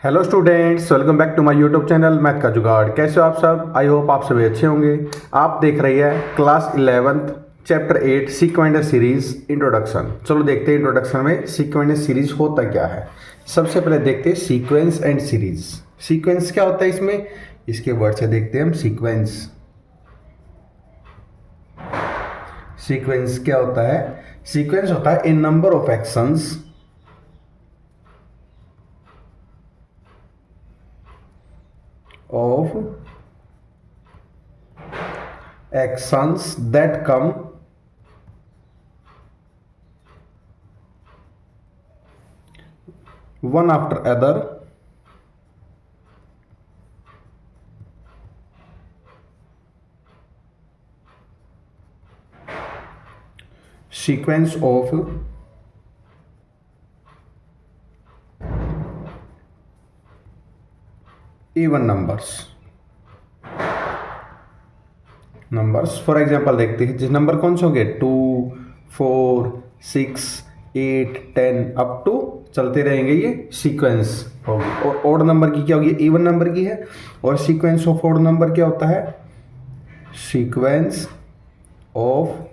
Hello students, welcome back to my YouTube channel math का जुगाड़। कैसे हो आप सब? आई होप आप सभी अच्छे होंगे। आप देख रही है class 11th chapter 8 sequence series introduction. चलो देखते हैं इंट्रोडक्शन में सीक्वेंट सीरीज होता क्या है। सबसे पहले देखते हैं सीक्वेंस एंड सीरीज। सीक्वेंस क्या होता है इसमें, इसके वर्ड से देखते हैं हम। सीक्वेंस सीक्वेंस क्या होता है? सीक्वेंस होता है ए number of actions of actions that come one after other sequence of even numbers for example देखते हैं। जिस नंबर कौन से होंगे? 2, 4, 6, 8, 10 अप टू चलते रहेंगे, ये सीक्वेंस होगी। और ऑड नंबर की क्या होगी? इवन नंबर की है। और सीक्वेंस ऑफ ऑड नंबर क्या होता है? Sequence of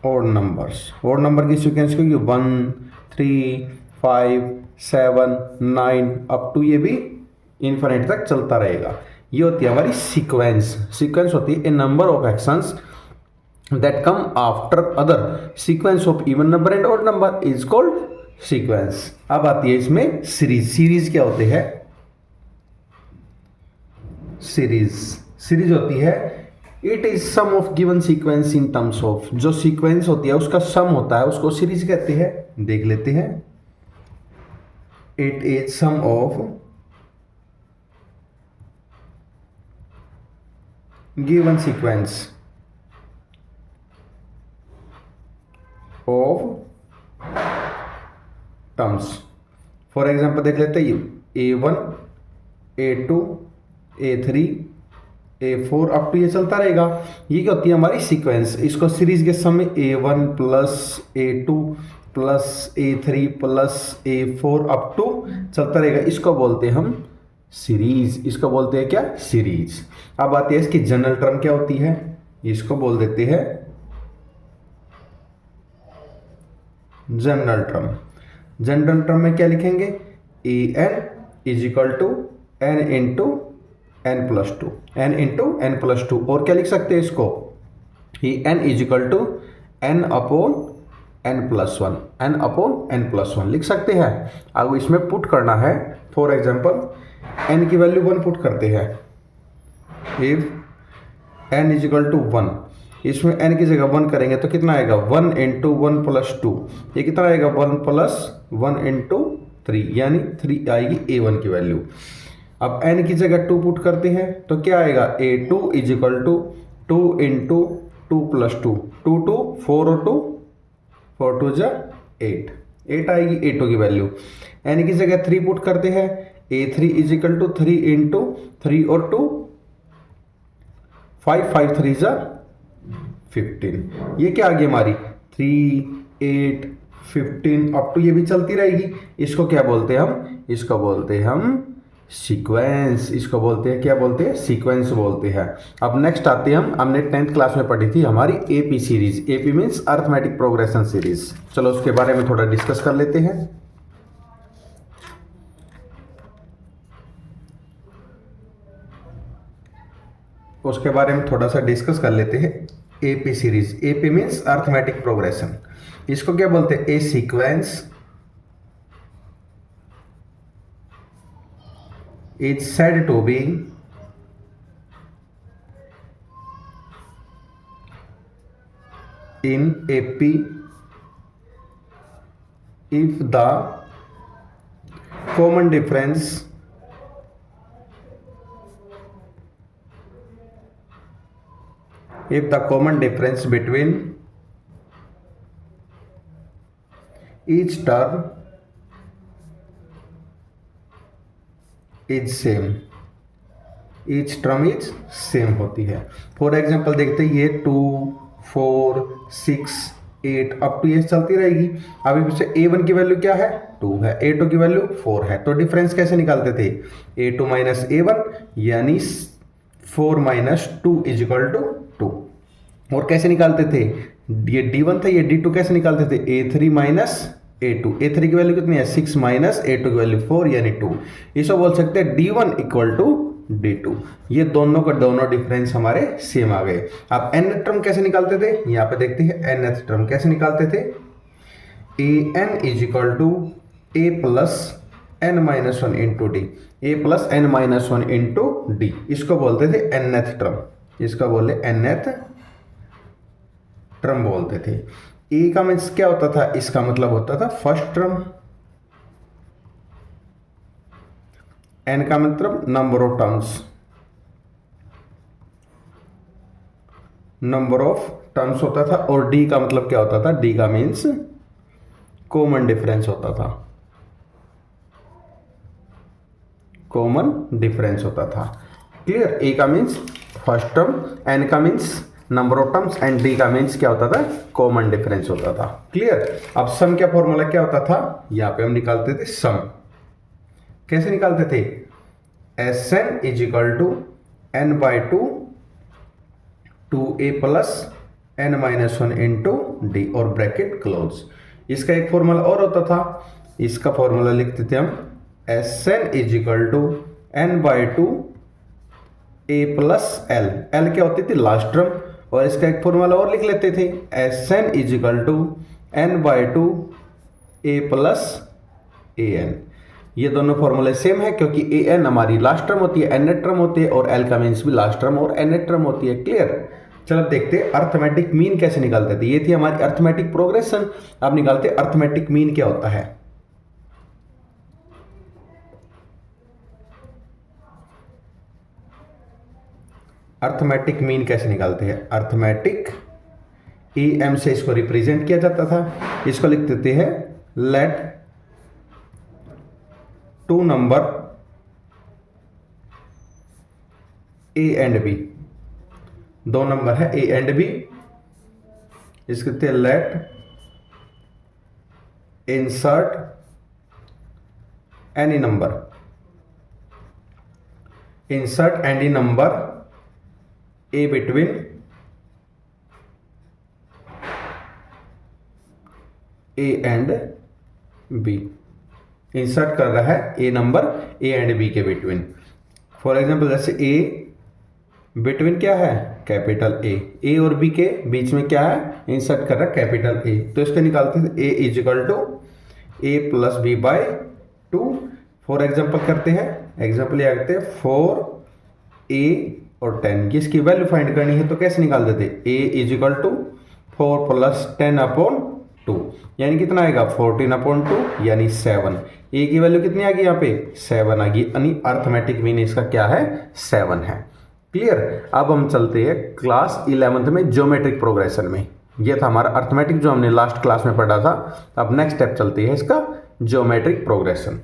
odd numbers. Odd number की सीक्वेंस क्योंकि 1, 3, 5, 7, 9 अप टू ये भी इन्फिनिट तक चलता रहेगा। ये होती है हमारी सीक्वेंस। सीक्वेंस होती है ए number of actions that come after other. Sequence of even number and odd number is called sequence. अब आती है इसमें सीरीज। सीरीज क्या होती है? सीरीज सीरीज होती है it is sum of given sequence in terms of. जो सीक्वेंस होती है उसका सम होता है, उसको सीरीज कहते हैं। देख लेते हैं। It is sum of given sequence of terms. For example देख लेते हैं। A1, A2, A3, A4 up to ये चलता रहेगा। ये क्या होती है? हमारी सीक्वेंस। इसको सीरीज के समय A1 plus A2 plus A3 plus A4 up to चलता रहेगा। इसको बोलते हैं हम सीरीज। इसको बोलते हैं क्या? सीरीज। अब आती है इसकी जनरल टर्म क्या होती है? इसको बोल देते हैं जनरल टर्म। जनरल टर्म में क्या लिखेंगे? an is equal to n into n plus two. n into n plus two. और क्या लिख सकते हैं इसको? n is equal to n upon n plus one. n upon n plus one लिख सकते हैं। अब इसमें पुट करना है। फॉर एग्जाम्पल n की वैल्यू 1 पुट करते हैं। If n is equal to 1, इसमें n की जगह 1 करेंगे तो कितना आएगा? 1 इंटू 1 प्लस 2। ये कितना आएगा? 1 प्लस 1 इंटू 3, यानी 3 आएगी A1 की वैल्यू। अब n की जगह 2 पुट करते हैं तो क्या आएगा? A2 is equal to 2 into 2 plus 2। 2 2 4 और 2 4 2 जा 8। 8 आएगी A2 की वैल्यू। n की जगह 3 पुट करते हैं। A3 is equal to 3 into 3 और 2 5 5 3 जा 15। ये क्या आ गई हमारी? 3, 8, 15 अप टू ये भी चलती रहेगी। इसको क्या बोलते हैं हम? इसको बोलते हैं हम सीक्वेंस। इसको बोलते हैं क्या बोलते हैं? सीक्वेंस बोलते हैं। अब नेक्स्ट आते हैं हमने 10th क्लास में पढ़ी थी हमारी AP series. AP means arithmetic progression series. चलो उसके बारे में थोड़ा डिस्कस कर लेते हैं। उसके बारे में थोड़ा सा डिस्कस कर लेते हैं। AP series. AP means arithmetic progression. इसको क्या बोलते हैं? A sequence is said to be in AP if the common difference between each term is same। each term is same होती है। फॉर एग्जाम्पल देखते हैं, ये 2, 4, 6, 8 अप टू ये चलती रहेगी। अभी फिर से A1 की वैल्यू क्या है 2 है, A2 की वैल्यू 4 है, तो डिफरेंस कैसे निकालते थे A2 माइनस A1 यानी 4 माइनस 2 इज इक्वल टू 2। और कैसे निकालते थे, ये D1 था, ये D2 कैसे निकालते थे A3 माइनस A2, A3 की वैल्यू कितनी है 6 माइनस A2 की वैल्यू 4 यानी 2। इसको बोल सकते हैं D1 इक्वल टू D2। ये दोनों का दोनों डिफरेंस हमारे सेम आ गए। अब एन टर्म कैसे निकालते थे, यहाँ पे देखते हैं एन टर्म कैसे निकालते थे। A n is equal to A plus N minus one into d, a plus N minus one into d, इसको बोलते थे एनथ टर्म, इसका बोले एनथ टर्म बोलते थे। ए का मीन्स क्या होता था, इसका मतलब होता था फर्स्ट टर्म, एन का मतलब number of terms, number of terms होता था, और डी का मतलब क्या होता था, डी का मीन्स कॉमन डिफरेंस होता था, कॉमन डिफरेंस होता था। क्लियर, ए का मीन्स फर्स्ट टर्म, एन का means number of terms and D का मीन्स क्या होता था, कॉमन डिफरेंस होता था। क्लियर। अब सम का फॉर्मूला क्या होता था, यहां पे हम निकालते थे सम, कैसे निकालते थे, S N is equal to N by two 2a plus N minus one into D और ब्रैकेट क्लोज। इसका एक फॉर्मूला और होता था, इसका फॉर्मूला लिखते थे हम S N is equal to N by two A plus L, L क्या होती थी लास्ट टर्म, और इसका एक फॉर्मूला और लिख लेते थे S N is equal to N by two A plus A N. ये दोनों फॉर्मूले सेम है क्योंकि ए एन हमारी लास्ट टर्म होती है, एन टर्म होती है, और एल का मीन्स भी लास्ट टर्म और एन टर्म होती है। क्लियर। चलो देखते हैं अर्थमेटिक मीन कैसे निकालते थे। ये थी हमारी अर्थमेटिक प्रोग्रेशन। अब निकालते अर्थमेटिक मीन क्या होता है। अर्थमेटिक मीन कैसे निकालते हैं, अर्थमेटिक ए एम से इसको रिप्रेजेंट किया जाता था। इसको लिख देते हैं let two number A and B, दो नंबर है ए एंड बी, इसको कहते हैं let insert any number, insert any number A between A and B. Insert कर रहा है ए नंबर ए एंड बी के बिटवीन। फॉर एग्जांपल जैसे ए बिटवीन क्या है कैपिटल ए और बी के बीच में क्या है, इंसर्ट कर रहा है कैपिटल ए, तो इसको निकालते हैं a is equal to A plus b by 2। For example करते हैं, एग्जांपल ये करते हैं 4a और 10, इसकी वैल्यू फाइंड करनी है तो कैसे निकाल देते, a is equal to 4 plus 10 upon 2 यानी कितना आएगा 14 अपॉन 2 यानी 7। a की वैल्यू कितनी आ गई यहाँ पे 7 आ गई, यानी अर्थमेटिक मीन इसका क्या है 7 है। क्लियर। अब हम चलते हैं क्लास 11th में ज्योमेट्रिक प्रोग्रेशन में। ये था हमारा अर्थमेटिक जो हमने लास्ट क्लास में पढ़ा था। अब नेक्स्ट स्टेप चलती है इसका ज्योमेट्रिक प्रोग्रेशन।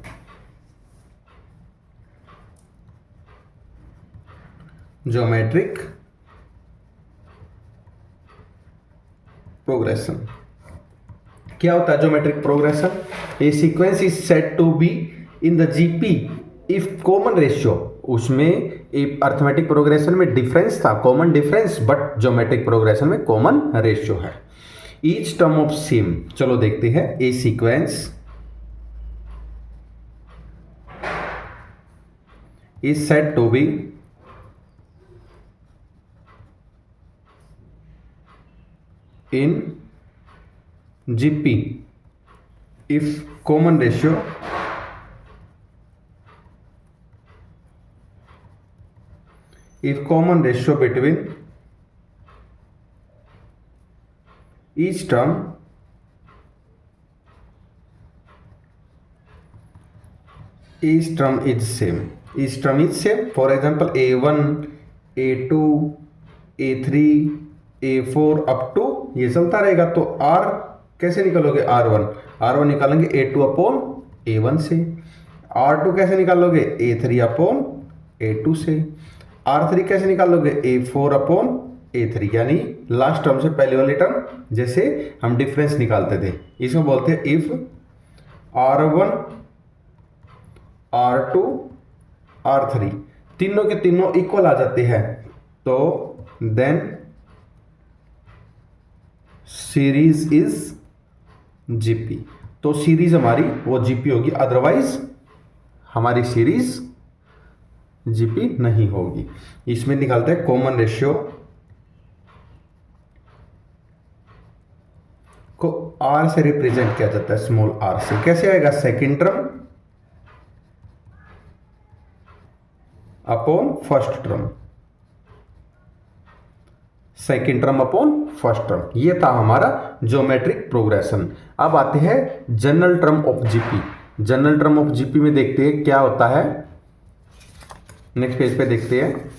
ज्योमेट्रिक प्रोग्रेशन क्या होता है geometric progression, a sequence is said to be in the GP if common ratio, उसमें एक अर्थमेटिक प्रोग्रेशन में डिफरेंस था common difference, but geometric progression में कॉमन रेशियो है। ईच टर्म ऑफ सेम, चलो देखते हैं a sequence is said to be in GP if common ratio between each term is same, each term is same। for example A1 A2 A3 A4 up to ये चलता रहेगा, तो R कैसे निकालोगे R1 निकालेंगे A2 अपॉन A1 से, R2 कैसे निकालोगे A3 अपॉन A2 से, R3 कैसे निकालोगे A4 अपॉन A3 यानी लास्ट टर्म से पहले वाली टर्म, जैसे हम डिफरेंस निकालते थे, इसमें बोलते हैं इफ R1 R2 R3 तीनों के तीनों इक्वल आ जाते हैं तो देन सीरीज इज जीपी। तो सीरीज हमारी वो जीपी होगी, अदरवाइज हमारी सीरीज जीपी नहीं होगी। इसमें निकालते हैं कॉमन रेशियो को आर से रिप्रेजेंट किया जाता है, स्मॉल आर से। कैसे आएगा? Second term upon first term, second term upon first term, ये था हमारा ज्योमेट्रिक प्रोग्रेशन। अब आते हैं general term of GP. General term of GP में देखते हैं क्या होता है, नेक्स्ट पेज पे देखते हैं।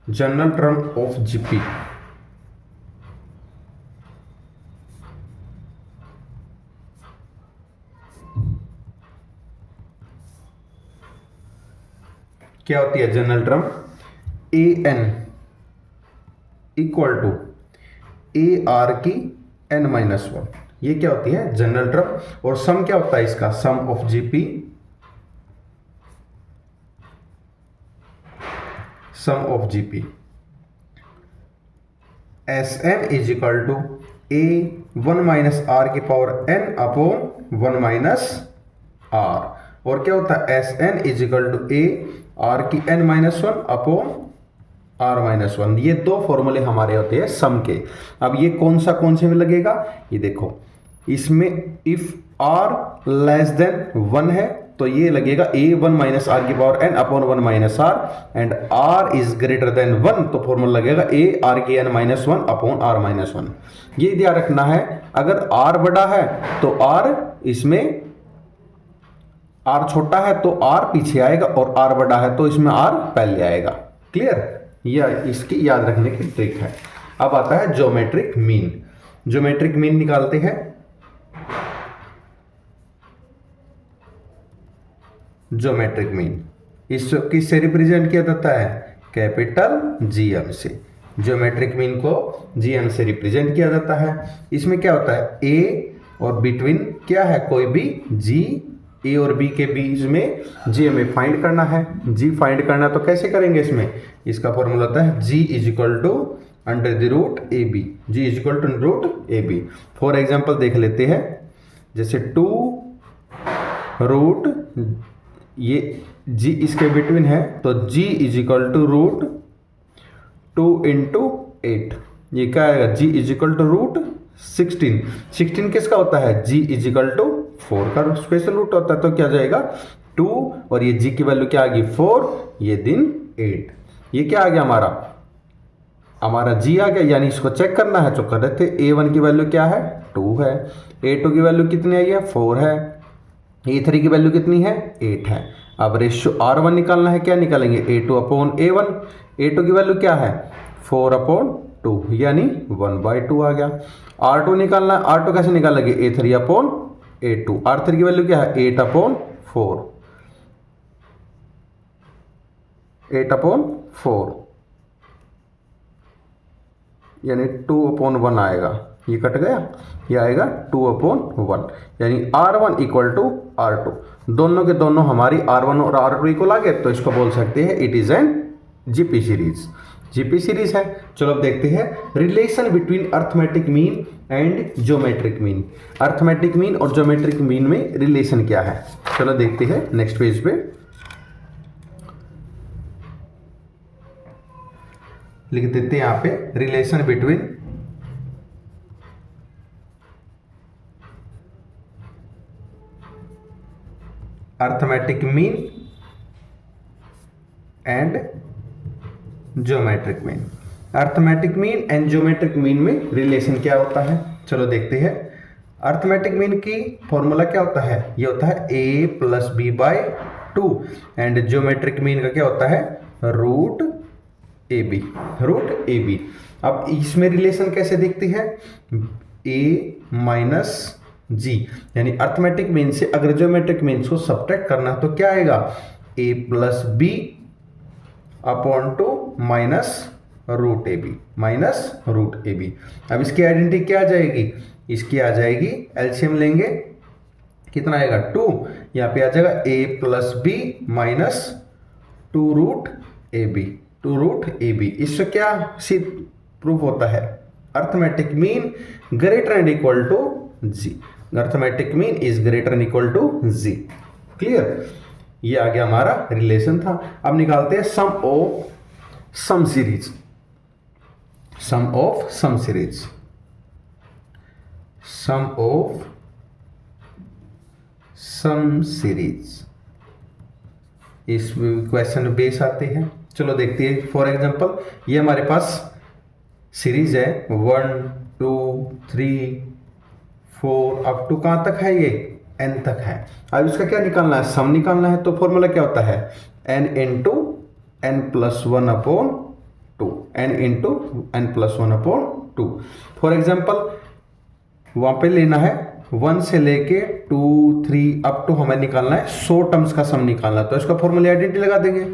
जनरल टर्म ऑफ जीपी क्या होती है? General term a n equal to a r की एन माइनस वन, ये क्या होती है? General term. और सम क्या होता है इसका? Sum of GP, sum of GP S N is equal to a one minus r की power n upon one minus r. और क्या होता है? S N is equal to a r की n minus one upon r minus one. ये दो फॉर्मूले हमारे होते हैं सम के। अब ये कौन से में लगेगा? ये देखो, इसमें if r less than one है तो ये लगेगा ए वन माइनस आर की power n upon one minus r, and r is greater than one तो फॉर्मूला लगेगा ए आर की n minus one upon r minus one. ये ध्यान रखना है, अगर आर बड़ा है तो आर इसमें, आर छोटा है तो आर पीछे आएगा, और आर बड़ा है तो इसमें आर पहले आएगा। क्लियर? यह इसकी याद रखने की ट्रिक है। अब आता है ज्योमेट्रिक मीन। ज्योमेट्रिक मीन निकालते हैं। ज्योमेट्रिक मीन इसको किससे रिप्रेजेंट किया जाता है? कैपिटल जीएम से। ज्योमेट्रिक मीन को जीएम से रिप्रेजेंट किया जाता है। इसमें क्या होता है? ए और बिटवीन क्या है? कोई भी जी, ए और बी के बीच में जी हमें फाइंड करना है। जी फाइंड करना तो कैसे करेंगे? इसमें इसका फॉर्मूला होता है G is equal to under the root a b. G is equal to root a b. For example देख लेते हैं, जैसे टू रूट, ये जी इसके बिटवीन है तो G is equal to root two into eight. ये क्या आएगा? G is equal to root 16। 16 किसका होता है? जी इज इक्वल टू 4 का स्पेशल रूट होता है, तो क्या जाएगा? 2 और ये जी की वैल्यू क्या आ गई? 4, ये दिन 8। ये क्या आ गया? हमारा जी आ गया, यानी इसको चेक करना है जो कर रहे थे। A1 की वैल्यू क्या है? 2 है। A2 की वैल्यू कितनी आई है? 4 है। A3 की वैल्यू कितनी है? 8 है। अब रेशियो R1 निकालना है, क्या निकालेंगे? A2 upon A1। A2 की वैल्यू क्या है? 4 अपॉन 2, यानी 1/2 आ गया। R2 निकालना है, R2 कैसे निकालेंगे? A3 upon A2। R3 की वैल्यू क्या है? 8 अपॉन 4, 8 अपॉन 4, यानी 2 अपॉन 1 आएगा। ये कट गया, ये आएगा 2 अपॉन 1, यानी R1 इक्वल टू R2। दोनों के दोनों हमारी R1 और R2 इक्वल आ गए, तो इसको बोल सकते हैं it is an GP series. GP series है। चलो अब देखते हैं relation between arithmetic mean and geometric mean. Arithmetic mean और ज्योमेट्रिक मीन में रिलेशन क्या है? चलो देखते हैं नेक्स्ट पेज पे। लिख देते हैं यहाँ पे relation between arithmetic mean and geometric mean. Arithmetic mean and geometric mean में रिलेशन क्या होता है? चलो देखते हैं। अर्थमेटिक मीन की फॉर्मूला क्या होता है? ये होता है a plus b by 2, and geometric mean का क्या होता है? Root a b, root a b. अब इसमें रिलेशन कैसे दिखती है? a माइनस जी, यानी अर्थमेटिक मीन से अगर ज्योमेट्रिक मीन को सब्ट्रैक्ट करना तो क्या आएगा? A plus b upon two minus root a b, minus root a b. अब इसकी आइडेंटिटी क्या आ जाएगी, इसकी आ जाएगी एलसीएम लेंगे, कितना आएगा 2, यहाँ पे आ जाएगा a plus b minus 2 root a b, 2 root a b. इससे क्या सिद्ध प्रूफ होता है, arithmetic mean greater and equal to G, arithmetic mean is greater and equal to G. Clear, ये आ गया हमारा रिलेशन था। अब निकालते हैं sum of some series, sum of some series, sum of some series, इस क्वेश्चन बेस आते हैं। चलो देखते हैं। फॉर एग्जांपल ये हमारे पास सीरीज है 1 2 3 4 अप टू कहाँ तक है, ये n तक है। अब इसका क्या निकालना है, सम निकालना है। तो फॉर्मूला क्या होता है, n into n plus 1 upon 2, n into n plus 1 upon 2। For example वहाँ पे लेना है 1 से लेके 2 3 अप टू हमें निकालना है 100 टर्म्स का सम निकालना है। तो इसका फॉर्मूला आइडेंटिटी लगा देंगे,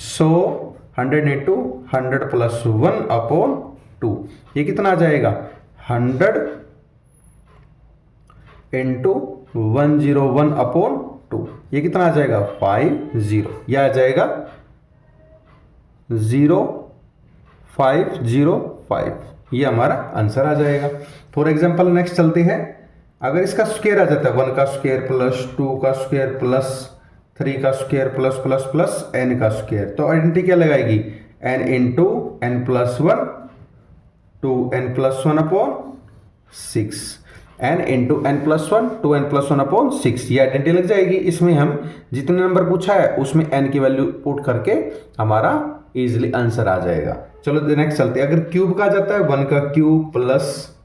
100 100 इंटू 100 प्लस 1 अपॉन 2, ये कितना आ जाएगा 100 इंटू 101 अपॉन 2, ये कितना आ जाएगा 50, यह आ जाएगा 0505, ये हमारा आंसर आ जाएगा। फॉर एग्जांपल नेक्स्ट चलते हैं। अगर इसका स्क्वायर आ जाता है 1 का स्क्वायर प्लस 2 का स्क्वायर प्लस 3 का square plus plus plus n का स्क्वायर, तो आइडेंटिटी क्या लगाएगी, n into n plus 1 2n plus 1 upon 6, n into n plus 1 2n plus 1 upon 6, ये आइडेंटिटी लग जाएगी। इसमें हम जितने नंबर पूछा है उसमें n की वैल्यू पुट करके हमारा इजीली आंसर आ जाएगा। चलो नेक्स्ट चलते हैं। अगर क्यूब का जाता है 1 का क्यूब प्लस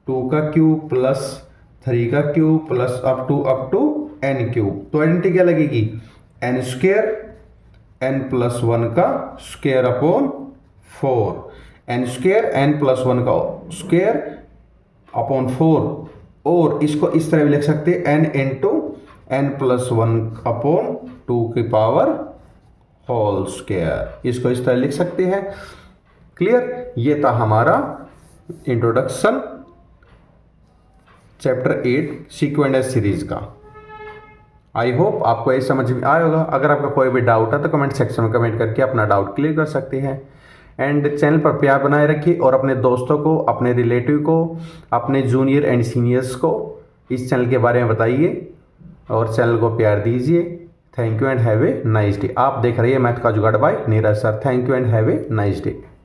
2 का क्यूब प्लस 3 का cube plus up to n cube, तो आइडेंटिटी क्या लगेगी, n स्क्वायर n प्लस 1 का square upon 4, n square n plus 1 का स्क्वायर अपॉन 4, और इसको इस तरह भी लिख सकते हैं n into n plus 1 upon 2 की पावर होल स्क्वायर, इसको इस तरह लिख सकते हैं। क्लियर, ये था हमारा इंट्रोडक्शन चैप्टर 8 सीक्वेंट सीरीज का। आई होप आपको ये समझ में आया होगा। अगर आपका कोई भी डाउट है तो कमेंट सेक्शन में कमेंट करके अपना डाउट क्लियर कर सकते हैं। एंड चैनल पर प्यार बनाए रखिए और अपने दोस्तों को, अपने रिलेटिव को, अपने जूनियर एंड सीनियर्स को इस चैनल के बारे में बताइए और चैनल को प्यार दीजिए। Thank you and have a nice day. आप देख रहे हैं मैथ का जुगाड़ by Neeraj sir. Thank you and have a nice day.